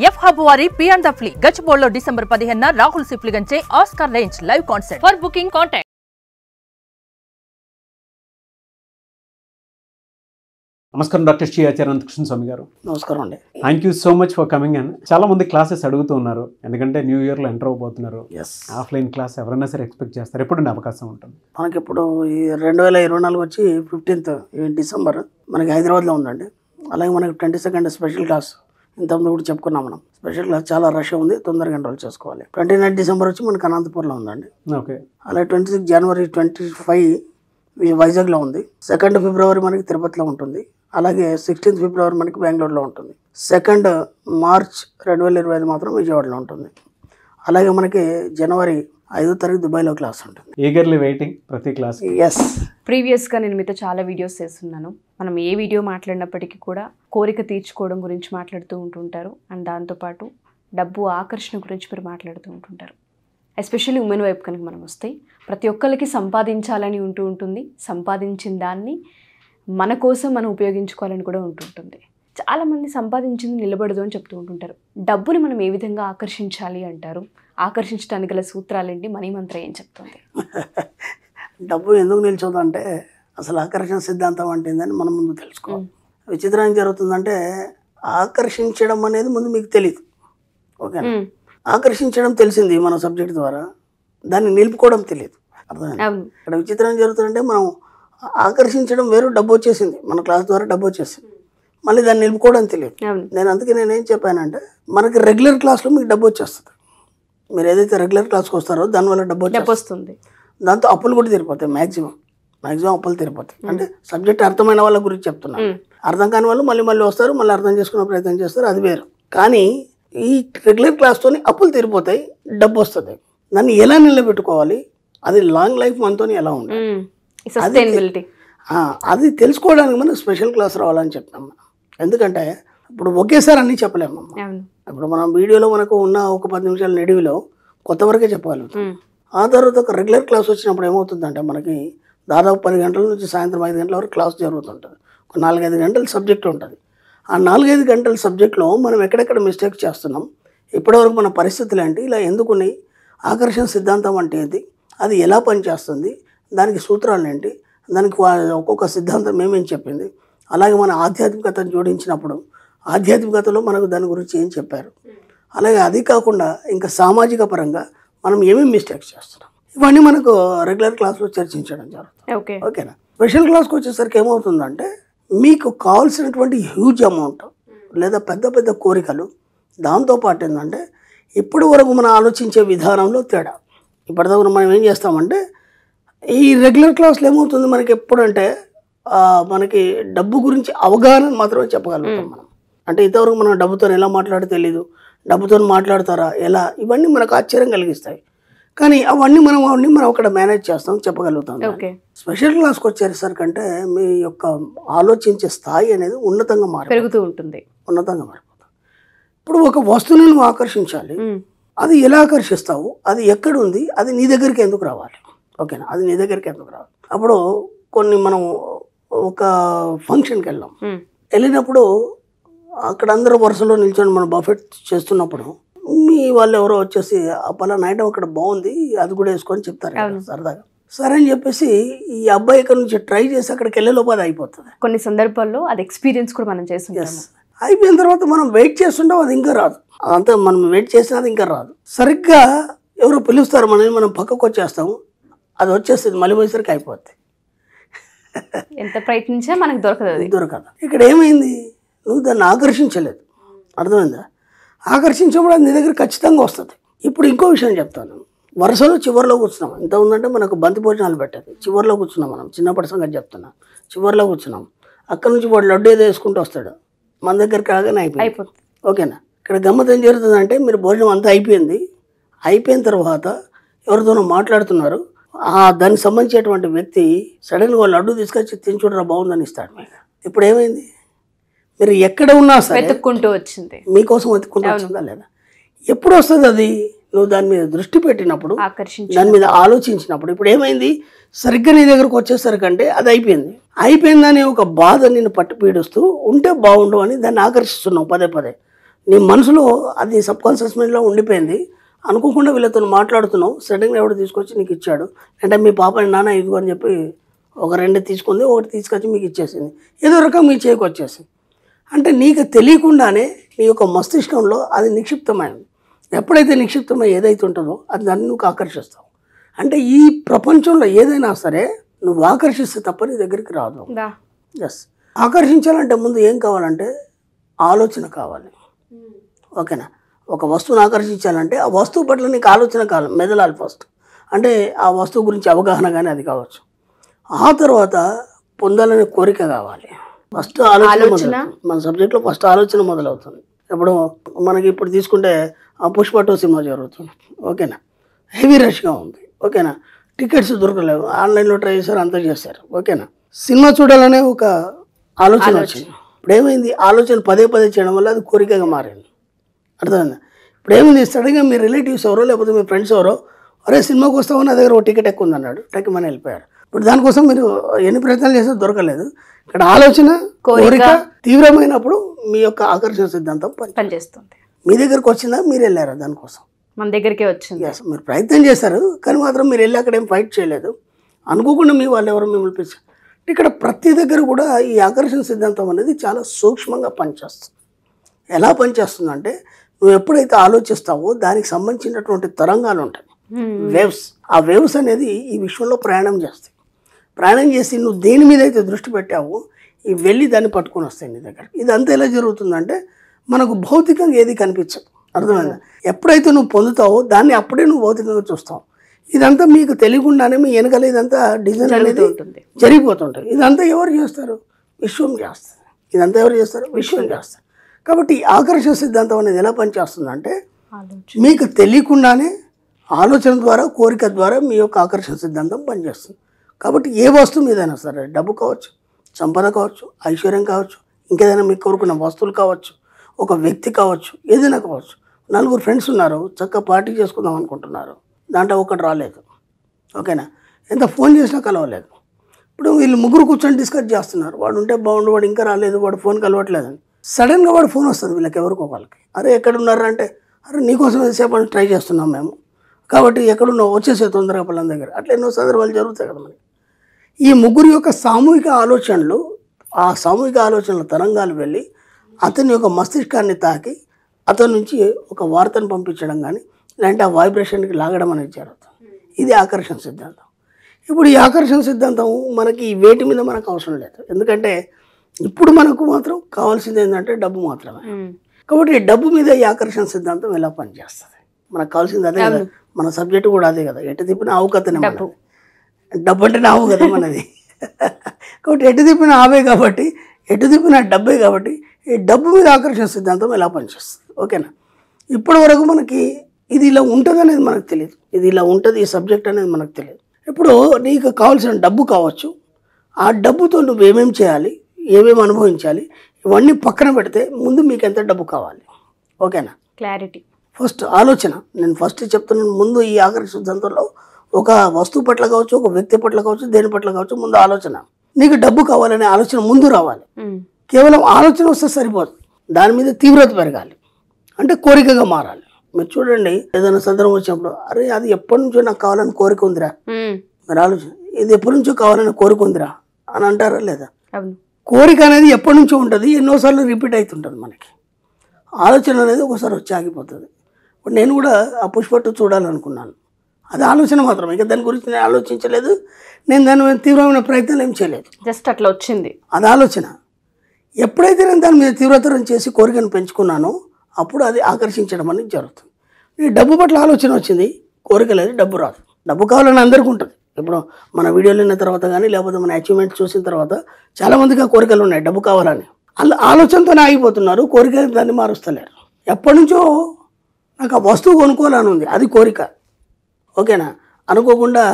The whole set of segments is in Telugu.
ఎఫ్ హబ్ వారి పియాన్ ద ఫ్లీ గచ్చిబౌలిలో డిసెంబర్ 15న రాహుల్ సిప్లిగంచే Oscar range live concert. For booking contact. నమస్కారం డాక్టర్ శ్రీ ఆచార్య అనంతకృష్ణ స్వామి గారు. నమస్కారం అండి. Thank you so much for coming and చాలా మంది క్లాసెస్ అడుగుతూ ఉన్నారు, ఎందుకంటే న్యూ ఇయర్లో ఎంటర్ అవబోతున్నారు. ఆఫ్లైన్ క్లాస్ ఎవరైనా సరే ఎక్స్పెక్ట్ చేస్తారు, ఎప్పుడు అవకాశం ఉంటుంది మనకి ఇప్పుడు ఈ 2024 వచ్చి 15th డిసెంబర్ మనకి హైదరాబాద్లో ఉందండి. అలాగే మనకి 22nd స్పెషల్ క్లాస్ ఇంతకుముందు కూడా చెప్పుకున్నాం మనం. స్పెషల్ క్లాస్ చాలా రష్ ఉంది, తొందరగా ఎన్రోల్ చేసుకోవాలి. 29 డిసెంబర్ వచ్చి మనకి అనంతపూర్లో ఉందండి. ఓకే. అలాగే 26 జనవరి 25 వైజాగ్లో ఉంది. 2nd ఫిబ్రవరి మనకి తిరుపతిలో ఉంటుంది. అలాగే 16th ఫిబ్రవరి మనకి బెంగళూరులో ఉంటుంది. 2nd మార్చ్ 2025 మాత్రం విజయవాడలో ఉంటుంది. అలాగే మనకి జనవరి 5వ తారీఖు దుబాయ్లో క్లాస్ ఉంటుంది. ఈగర్లీ వెయిటింగ్ ప్రతి క్లాస్. ఎస్. ప్రీవియస్గా నేను మీతో చాలా వీడియోస్ చేస్తున్నాను. మనం ఏ వీడియో మాట్లాడినప్పటికీ కూడా కోరిక తీర్చుకోవడం గురించి మాట్లాడుతూ ఉంటుంటారు, అండ్ దాంతోపాటు డబ్బు ఆకర్షణ గురించి మీరు మాట్లాడుతూ ఉంటుంటారు. ఎస్పెషల్లీ ఉమెన్ వైపు కనుక మనం వస్తే ప్రతి ఒక్కరికి సంపాదించాలని ఉంటుంది. సంపాదించిన దాన్ని మన కోసం మనం ఉపయోగించుకోవాలని కూడా ఉంటుంటుంది. చాలామంది సంపాదించింది నిలబడదు అని చెప్తూ ఉంటుంటారు. డబ్బుని మనం ఏ విధంగా ఆకర్షించాలి అంటారు? ఆకర్షించడానికి గల సూత్రాలేంటి? మనీ మంత్రం ఏం చెప్తుంది? డబ్బు ఎందుకు నిల్చోదంటే అసలు ఆకర్షణ సిద్ధాంతం అంటే ఏందని మనం ముందు తెలుసుకోవాలి. విచిత్రం ఏం జరుగుతుందంటే ఆకర్షించడం అనేది ముందు మీకు తెలియదు. ఓకేనా? ఆకర్షించడం తెలిసింది మన సబ్జెక్ట్ ద్వారా, దాన్ని నిలుపుకోవడం తెలియదు. అర్థమైంది? ఇక్కడ విచిత్రం జరుగుతుందంటే మనం ఆకర్షించడం వేరు, డబ్బు వచ్చేసింది మన క్లాస్ ద్వారా, డబ్బు వచ్చేసింది, మళ్ళీ దాన్ని నిలుపుకోవడం తెలియదు. అందుకే నేనేం చెప్పానంటే మనకి రెగ్యులర్ క్లాస్లో మీకు డబ్బు వచ్చేస్తుంది. మీరు ఏదైతే రెగ్యులర్ క్లాస్కి వస్తారో దానివల్ల డబ్బు వస్తుంది. దాంతో అప్పులు కూడా తీరిపోతాయి. మ్యాక్సిమం అప్పులు తీరిపోతాయి. అంటే సబ్జెక్ట్ అర్థమైన వాళ్ళ గురించి చెప్తున్నాను. అర్థం కాని వాళ్ళు మళ్ళీ వస్తారు, మళ్ళీ అర్థం చేసుకునే ప్రయత్నం చేస్తారు, అది వేరు. కానీ ఈ రెగ్యులర్ క్లాస్తోని అప్పులు తీరిపోతాయి, డబ్బు వస్తుంది. దాన్ని ఎలా నిలబెట్టుకోవాలి, అది లాంగ్ లైఫ్ మనతో ఎలా ఉండాలి, అది తెలుసుకోవడానికి మనం స్పెషల్ క్లాస్ రావాలని చెప్తాం. ఎందుకంటే ఇప్పుడు ఒకేసారి అన్నీ చెప్పలేము. ఇప్పుడు మనం వీడియోలో మనకు ఉన్న ఒక 10 నిమిషాల నిడివిలో కొత్త వరకే చెప్పగలుగుతాం. ఆ తర్వాత ఒక రెగ్యులర్ క్లాస్ వచ్చినప్పుడు ఏమవుతుందంటే మనకి దాదాపు 10 గంటల నుంచి సాయంత్రం 5 గంటల వరకు క్లాస్ జరుగుతుంటుంది. ఒక 4-5 గంటల సబ్జెక్ట్ ఉంటుంది. ఆ 4-5 గంటల సబ్జెక్ట్లో మనం ఎక్కడెక్కడ మిస్టేక్స్ చేస్తున్నాం, ఇప్పటివరకు మన పరిస్థితులు ఏంటి, ఇలా ఎందుకున్నాయి, ఆకర్షణ సిద్ధాంతం అంటే ఏంటి, అది ఎలా పనిచేస్తుంది, దానికి సూత్రాలు ఏంటి, దానికి ఒక్కొక్క సిద్ధాంతం ఏమేమి చెప్పింది, అలాగే మన ఆధ్యాత్మికతను జోడించినప్పుడు ఆధ్యాత్మికతలో మనకు దాని గురించి ఏం చెప్పారు, అలాగే అది కాకుండా ఇంకా సామాజిక పరంగా మనం ఏమేమి మిస్టేక్స్ చేస్తున్నాం, ఇవన్నీ మనకు రెగ్యులర్ క్లాస్లో చర్చించడం జరుగుతుంది. ఓకేనా? స్పెషల్ క్లాస్కి వచ్చేసరికి ఏమవుతుందంటే మీకు కావాల్సినటువంటి హ్యూజ్ అమౌంట్ లేదా పెద్ద పెద్ద కోరికలు, దాంతోపాటు ఏంటంటే ఇప్పటి వరకు మనం ఆలోచించే విధానంలో తేడా. ఇప్పటిదాకా మనం ఏం చేస్తామంటే ఈ రెగ్యులర్ క్లాస్లో ఏమవుతుంది మనకి ఎప్పుడంటే మనకి డబ్బు గురించి అవగాహన మాత్రమే చెప్పగలుగుతాం మనం. అంటే ఇంతవరకు మనం డబ్బుతో ఎలా మాట్లాడితే తెలీదు, డబ్బుతో మాట్లాడతారా ఎలా, ఇవన్నీ మనకు ఆశ్చర్యం కలిగిస్తాయి. కానీ అవన్నీ మనం అక్కడ మేనేజ్ చేస్తాం, చెప్పగలుగుతాం. స్పెషల్ క్లాస్కి వచ్చేసరికంటే మీ యొక్క ఆలోచించే స్థాయి అనేది ఉన్నతంగా పెరుగుతూ ఉంటుంది, ఉన్నతంగా మారిపోతుంది. ఇప్పుడు ఒక వస్తువుని నువ్వు ఆకర్షించాలి, అది ఎలా ఆకర్షిస్తావు, అది ఎక్కడుంది, అది నీ దగ్గరికి ఎందుకు రావాలి. ఓకేనా? అది నీ దగ్గరికి ఎందుకు రావాలి. అప్పుడు కొన్ని మనం ఒక ఫంక్షన్కి వెళ్ళినప్పుడు అక్కడ అందరూ వరుసలో నిల్చొని మనం బఫెట్ చేస్తున్నప్పుడు మీ వాళ్ళు ఎవరో వచ్చేసి పలానా ఐటమ్ అక్కడ బాగుంది, అది కూడా వేసుకొని చెప్తారు సరదాగా. సరే అని చెప్పేసి ఈ అబ్బాయి ఇక్కడ నుంచి ట్రై చేసి అక్కడికి వెళ్ళే లోపు అది అయిపోతుంది. కొన్ని సందర్భాల్లో అది ఎక్స్పీరియన్స్ కూడా మనం చేస్తుంటాం. అయిపోయిన తర్వాత మనం వెయిట్ చేస్తుంటాం, అది ఇంకా రాదు. అదంతా మనం వెయిట్ చేసినది ఇంకా రాదు. సరిగ్గా ఎవరో పిలుస్తారు మనల్ని, మనం పక్కకు వచ్చేస్తాము, అది వచ్చేస్తుంది, మళ్ళీ పోయేసరికి అయిపోద్ది. ఎంత ప్రయత్నించినా మనకు దొరకదు. ఇక్కడ ఏమైంది, నువ్వు దాన్ని ఆకర్షించలేదు. అర్థమైందా? ఆకర్షించినప్పుడు అది నీ దగ్గర ఖచ్చితంగా వస్తుంది. ఇప్పుడు ఇంకో విషయం చెప్తాను. వరుసలో చివరిలో కూర్చున్నాం. ఇంత ఉందంటే మనకు బంతి భోజనాలు పెట్టేది, చివరిలో కూర్చున్నాం. మనం చిన్నప్పటి సంగతి చెప్తున్నా, చివరిలో కూర్చున్నాం. అక్కడ నుంచి వాడు లడ్డు ఏదో వేసుకుంటూ వస్తాడు, మన దగ్గరికి రాగానే అయిపోతుంది. ఓకేనా? ఇక్కడ గమ్మత్ ఏం జరుగుతుందంటే మీరు భోజనం అంతా అయిపోయిన తర్వాత ఎవరితోనో మాట్లాడుతున్నారు, దానికి సంబంధించినటువంటి వ్యక్తి సడన్గా లడ్డు తీసుకొచ్చి తినచుడరా బాగుందని ఇస్తాడు మీకు. ఇప్పుడు ఏమైంది, మీరు ఎక్కడ ఉన్నా సరే వెతుక్కుంటూ వచ్చింది, మీకోసం వెతుక్కుంటూ వచ్చిందా లేదా? ఎప్పుడు వస్తుంది అది, నువ్వు దాని మీద దృష్టి పెట్టినప్పుడు, దాని మీద ఆలోచించినప్పుడు. ఇప్పుడు ఏమైంది, సరిగ్గా నీ దగ్గరకు వచ్చేసరికంటే అది అయిపోయిందని ఒక బాధ నిన్ను పట్టు పీడిస్తూ ఉంటే బాగుండు అని దాన్ని ఆకర్షిస్తున్నావు పదే. నీ మనసులో అది సబ్కాన్షియస్ మైండ్లో ఉండిపోయింది. అనుకోకుండా వీళ్ళతో మాట్లాడుతున్నావు, సడన్గా ఎవడు తీసుకొచ్చి నీకు ఇచ్చాడు. అంటే మీ పాపని నాన్న ఇదిగో అని చెప్పి ఒక 2 తీసుకుంది, ఒకటి తీసుకొచ్చి మీకు ఇచ్చేసింది. ఏదో రకం మీ చేతికి వచ్చేసింది. అంటే నీకు తెలియకుండానే నీ యొక్క మస్తిష్కంలో అది నిక్షిప్తమైంది. ఎప్పుడైతే నిక్షిప్తమై ఏదైతే ఉంటుందో అది దాన్ని నువ్వు ఆకర్షిస్తావు. అంటే ఈ ప్రపంచంలో ఏదైనా సరే నువ్వు ఆకర్షిస్తే తప్ప నీ దగ్గరికి రాదు. ఎస్, ఆకర్షించాలంటే ముందు ఏం కావాలంటే ఆలోచన కావాలి. ఓకేనా? ఒక వస్తువుని ఆకర్షించాలంటే ఆ వస్తువు పట్ల నీకు ఆలోచన కావాలి, మెదలాలి ఫస్ట్. అంటే ఆ వస్తువు గురించి అవగాహన కానీ అది కావచ్చు. ఆ తర్వాత పొందాలనే కోరిక కావాలి. ఫస్ట్ ఆలోచన మన సబ్జెక్ట్లో ఫస్ట్ ఆలోచన మొదలవుతుంది. ఇప్పుడు మనకి ఇప్పుడు తీసుకుంటే ఆ పుష్ప 2 సినిమా జరుగుతుంది. ఓకేనా? హెవీ రష్గా ఉంది. ఓకేనా? టికెట్స్ దొరకలేవు, ఆన్లైన్లో ట్రై చేశారు, అంతా చేశారు. ఓకేనా? సినిమా చూడాలనే ఒక ఆలోచన వచ్చింది. ఇప్పుడు ఏమైంది? ఆలోచన పదే చేయడం వల్ల అది కోరికగా మారింది. అర్థమైందా? ఇప్పుడు ఏమైంది? సడన్గా మీ రిలేటివ్స్ ఎవరో లేకపోతే మీ ఫ్రెండ్స్ ఎవరో అరే సినిమాకి వస్తావు, నా దగ్గర ఒక టికెట్ ఎక్కువ ఉంది అన్నాడు, టక్కుమని వెళ్ళిపోయారు. ఇప్పుడు దానికోసం మీరు ఎన్ని ప్రయత్నాలు చేసినా దొరకలేదు. ఇక్కడ ఆలోచన కోరిక తీవ్రమైనప్పుడు మీ యొక్క ఆకర్షణ సిద్ధాంతం పనిచేస్తుంది. మీ దగ్గరకు వచ్చిందా, మీరు వెళ్ళారా దానికోసం? మన దగ్గరికే వచ్చింది. మీరు ప్రయత్నం చేశారు కానీ మాత్రం మీరు వెళ్ళి అక్కడ ఏం ఫైట్ చేయలేదు. అనుకోకుండా మీ వాళ్ళు ఎవరు మిమ్మల్ని పిలిచారు. ఇక్కడ ప్రతి దగ్గర కూడా ఈ ఆకర్షణ సిద్ధాంతం అనేది చాలా సూక్ష్మంగా పనిచేస్తుంది. ఎలా పనిచేస్తుందంటే నువ్వు ఎప్పుడైతే ఆలోచిస్తావో దానికి సంబంధించినటువంటి తరంగాలు ఉంటాయి, వేవ్స్. ఆ వేవ్స్ అనేది ఈ విశ్వంలో ప్రయాణం చేస్తాయి. ప్రయాణం చేసి నువ్వు దేని మీద అయితే దృష్టి పెట్టావో ఈ వెళ్ళి దాన్ని పట్టుకొని వస్తాయి నీ దగ్గర. ఇదంతా ఎలా జరుగుతుందంటే మనకు భౌతికంగా ఏది కనిపించదు. అర్థమైందా? ఎప్పుడైతే నువ్వు పొందుతావో దాన్ని అప్పుడే నువ్వు భౌతికంగా చూస్తావు. ఇదంతా మీకు తెలియకుండానే మీ వెనకాల ఇదంతా డిజైన్ అనేది జరిగిపోతుంటుంది. ఇదంతా ఎవరు చేస్తారు? విశ్వం చేస్తారు. ఇదంతా ఎవరు చేస్తారు? విశ్వం చేస్తారు. కాబట్టి ఈ ఆకర్షణ సిద్ధాంతం అనేది ఎలా పనిచేస్తుందంటే మీకు తెలియకుండానే ఆలోచన ద్వారా కోరిక ద్వారా మీ యొక్క ఆకర్షణ సిద్ధాంతం పనిచేస్తుంది. కాబట్టి ఏ వస్తువు మీదైనా సరే, డబ్బు కావచ్చు, సంపద కావచ్చు, ఐశ్వర్యం కావచ్చు, ఇంకేదైనా మీకు కోరుకున్న వస్తువులు కావచ్చు, ఒక వ్యక్తి కావచ్చు, ఏదైనా కావచ్చు. 4 ఫ్రెండ్స్ ఉన్నారు, చక్కగా పార్టీ చేసుకుందాం అనుకుంటున్నారు, దాంట్లో ఒకటి రాలేదు. ఓకేనా? ఎంత ఫోన్ చేసినా కలవలేదు. ఇప్పుడు వీళ్ళు 3 కూర్చొని డిస్కస్ చేస్తున్నారు, వాడు ఉంటే బాగుండు, వాడు ఇంకా రాలేదు, వాడు ఫోన్ కలవట్లేదని. సడన్గా వాడు ఫోన్ వస్తుంది వీళ్ళకి, ఎవరికో వాళ్ళకి. అరే ఎక్కడున్నారు అంటే, అరే నీకోసం ఎంతసేపు ట్రై చేస్తున్నాం మేము, కాబట్టి ఎక్కడున్నావు వచ్చేసే తొందరగా పళ్ళ దగ్గర. అట్లా ఎన్నో సందర్భాలు జరుగుతాయి కదా మనకి. ఈ 3 యొక్క సామూహిక ఆలోచనలు, ఆ సామూహిక ఆలోచనల తరంగాలు వెళ్ళి అతని యొక్క మస్తిష్కాన్ని తాకి అతని నుంచి ఒక వార్తను పంపించడం కానీ లేదంటే ఆ వైబ్రేషన్కి లాగడం అనేది జరుగుతుంది. ఇది ఆకర్షణ సిద్ధాంతం. ఇప్పుడు ఈ ఆకర్షణ సిద్ధాంతం మనకి వేటి మీద మనకు అవసరం లేదు. ఎందుకంటే ఇప్పుడు మనకు మాత్రం కావాల్సింది ఏంటంటే డబ్బు మాత్రమే. కాబట్టి ఈ డబ్బు మీద ఈ ఆకర్షణ సిద్ధాంతం ఎలా పనిచేస్తుంది? మనకు కావాల్సింది అదే కదా, మన సబ్జెక్ట్ కూడా అదే కదా. ఎటు తిప్పిన ఆవు కథనే, డబ్బు అంటే ఆవు కదా మనది. కాబట్టి ఎటు తిప్పిన ఆవే కాబట్టి, ఎటు తిప్పిన డబ్బే కాబట్టి ఈ డబ్బు మీద ఆకర్షణ సిద్ధాంతం ఎలా పనిచేస్తుంది? ఓకేనా? ఇప్పటి వరకు మనకి ఇది ఇలా ఉంటుంది అనేది మనకు తెలియదు, ఇది ఇలా ఉంటుంది ఈ సబ్జెక్ట్ అనేది మనకు తెలియదు. ఇప్పుడు నీకు కావాల్సిన డబ్బు కావచ్చు, ఆ డబ్బుతో నువ్వు ఏమేమి చేయాలి, ఏమేమి అనుభవించాలి, ఇవన్నీ పక్కన పెడితే ముందు మీకు ఎంత డబ్బు కావాలి. ఓకేనా? క్లారిటీ ఫస్ట్ ఆలోచన. నేను ఫస్ట్ చెప్తున్నాను, ముందు ఈ ఆకర్షణ సిద్ధాంతంలో ఒక వస్తువు పట్ల కావచ్చు, ఒక వ్యక్తి పట్ల కావచ్చు, దేని పట్ల కావచ్చు, ముందు ఆలోచన. నీకు డబ్బు కావాలనే ఆలోచన ముందు రావాలి. కేవలం ఆలోచన వస్తే సరిపోదు, దాని మీద తీవ్రత పెరగాలి, అంటే కోరికగా మారాలి. మీరు చూడండి, ఏదైనా సందర్భం వచ్చినప్పుడు అరే అది ఎప్పటి నుంచో నాకు కావాలని కోరిక ఉందిరా, మీరు ఆలోచన, ఇది ఎప్పటి నుంచో కావాలని కోరిక ఉందిరా అని అంటారా లేదా? కోరిక అనేది ఎప్పటి నుంచో ఉంటుంది, ఎన్నోసార్లు రిపీట్ అవుతుంటుంది మనకి. ఆలోచన అనేది ఒకసారి వచ్చి ఆగిపోతుంది. ఇప్పుడు నేను కూడా ఆ పుష్ప 2 చూడాలనుకున్నాను, అది ఆలోచన మాత్రమే, ఇక దాని గురించి నేను ఆలోచించలేదు, నేను దాని మీద తీవ్రమైన ప్రయత్నాలు ఏం చేయలేదు, జస్ట్ అట్లా వచ్చింది, అది ఆలోచన. ఎప్పుడైతే నేను దాని మీద తీవ్రతరం చేసి కోరికను పెంచుకున్నానో అప్పుడు అది ఆకర్షించడం అనేది జరుగుతుంది. ఈ డబ్బు పట్ల ఆలోచన వచ్చింది, కోరిక లేదు, డబ్బు రాదు. డబ్బు కావాలని అందరికీ ఉంటుంది. ఇప్పుడు మన వీడియోలు విన్న తర్వాత కానీ లేకపోతే మన అచీవ్మెంట్ చూసిన తర్వాత చాలామందికి ఆ కోరికలు ఉన్నాయి, డబ్బు కావాలని. అలా ఆలోచనతోనే ఆగిపోతున్నారు, కోరిక దాన్ని మారుస్తలేరు. ఎప్పటి నుంచో నాకు ఆ వస్తువు కొనుక్కోవాలని ఉంది, అది కోరిక. ఓకేనా? అనుకోకుండా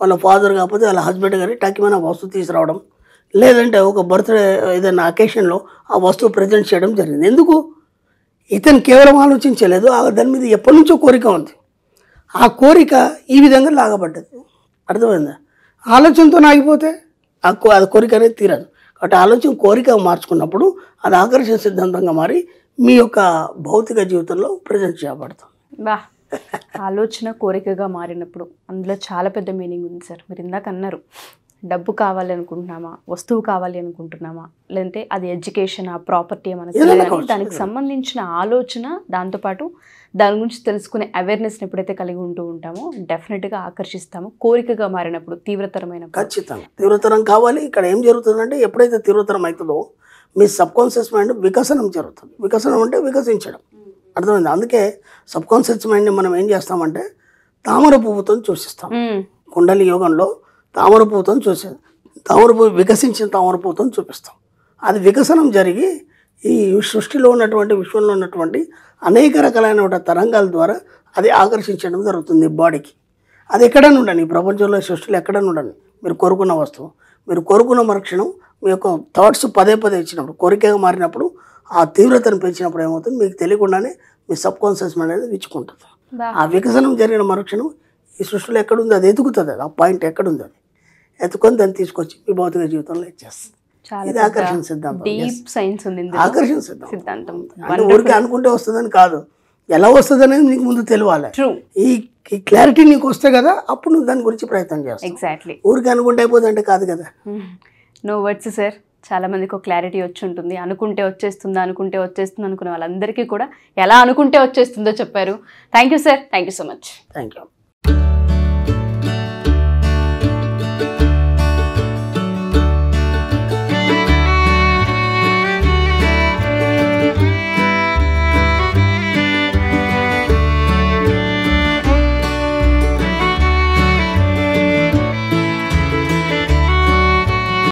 వాళ్ళ ఫాదర్ కాకపోతే వాళ్ళ హస్బెండ్ కానీ టక్కిమైన వస్తువు తీసుకురావడం, లేదంటే ఒక బర్త్డే ఏదైనా అకేషన్లో ఆ వస్తువు ప్రజెంట్ చేయడం జరిగింది. ఎందుకు? ఇతను కేవలం ఆలోచించలేదు, దాని మీద ఎప్పటి నుంచో కోరిక ఉంది. ఆ కోరిక ఈ విధంగా లాగబడ్డది. అర్థమైందా? ఆలోచనతో ఆగిపోతే అది కోరిక అనేది తీరదు. కాబట్టి ఆలోచన కోరిక మార్చుకున్నప్పుడు అది ఆకర్షణ సిద్ధాంతంగా మారి మీ యొక్క భౌతిక జీవితంలో ప్రజెంట్ చేయబడుతుంది. బా ఆలోచన కోరికగా మారినప్పుడు అందులో చాలా పెద్ద మీనింగ్ ఉంది సార్. మీరు ఇందాక అన్నారు డబ్బు కావాలి అనుకుంటున్నామా, వస్తువు కావాలి అనుకుంటున్నామా, లేదంటే అది ఎడ్యుకేషన్, ఆ ప్రాపర్టీ మనకు దానికి సంబంధించిన ఆలోచన, దాంతోపాటు దాని గురించి తెలుసుకునే అవేర్నెస్ని ఎప్పుడైతే కలిగి ఉంటూ ఉంటామో డెఫినెట్గా ఆకర్షిస్తాము. కోరికగా మారినప్పుడు తీవ్రతరమైన, ఖచ్చితంగా తీవ్రతరం కావాలి. ఇక్కడ ఏం జరుగుతుందంటే ఎప్పుడైతే తీవ్రతరం అవుతుందో మీ సబ్ కాన్షియస్ మైండ్ వికసనం జరుగుతుంది. వికసనం అంటే వికసించడం, అర్థమైంది. అందుకే సబ్ కాన్షియస్ మైండ్ని మనం ఏం చేస్తామంటే తామర పువ్వుతో సూచిస్తాం. కుండలి యోగంలో తామర పువ్వుతో చూసేది, తామర పువ్వు వికసించిన తామర పువ్వుతో చూపిస్తాం. అది వికసనం జరిగి ఈ సృష్టిలో ఉన్నటువంటి, విశ్వంలో ఉన్నటువంటి అనేక రకాలైన తరంగాల ద్వారా అది ఆకర్షించడం జరుగుతుంది బాడీకి. అది ఎక్కడైనా ఉండండి, ఈ ప్రపంచంలో సృష్టిలో ఎక్కడైనా ఉండండి, మీరు కోరుకున్న వస్తువు, మీరు కోరుకున్న మరుక్షణం మీ యొక్క థాట్స్ పదే పదే ఇచ్చినప్పుడు, కోరికగా మారినప్పుడు, ఆ తీవ్రతను పెంచినప్పుడు ఏమవుతుంది మీకు తెలియకుండానే మీ సబ్ కాన్షియస్ మైండ్ అనేది విచ్చుకుంటుంది. ఆ వికసనం జరిగిన మరుక్షణం ఈ సృష్టిలో ఎక్కడుంది అది ఎదుగుతుంది, అది ఆ పాయింట్ ఎక్కడుంది అది ఎత్తుకొని దాన్ని తీసుకొచ్చి మీ భౌతిక జీవితంలో ఇచ్చేస్తుంది. ఇది ఆకర్షణ సిద్ధాంతం. ఆకర్షణ సిద్ధాంతం అంటే ఊరికే అనుకుంటే వస్తుందని కాదు, ఎలా వస్తుంది అనేది నీకు ముందు తెలియాలి. ఈ క్లారిటీ నీకు వస్తే కదా అప్పుడు నువ్వు దాని గురించి ప్రయత్నం చేస్తావు. ఎగ్జాక్ట్లీ. ఊరికే అనుకుంటే అయిపోతుందంటే కాదు కదా. No words sir. చాలా మందికి ఒక క్లారిటీ వచ్చి ఉంటుంది, అనుకుంటే వచ్చేస్తుంది అనుకునే వాళ్ళందరికీ కూడా ఎలా అనుకుంటే వచ్చేస్తుందో చెప్పారు. Thank you sir, thank you so much. Thank you.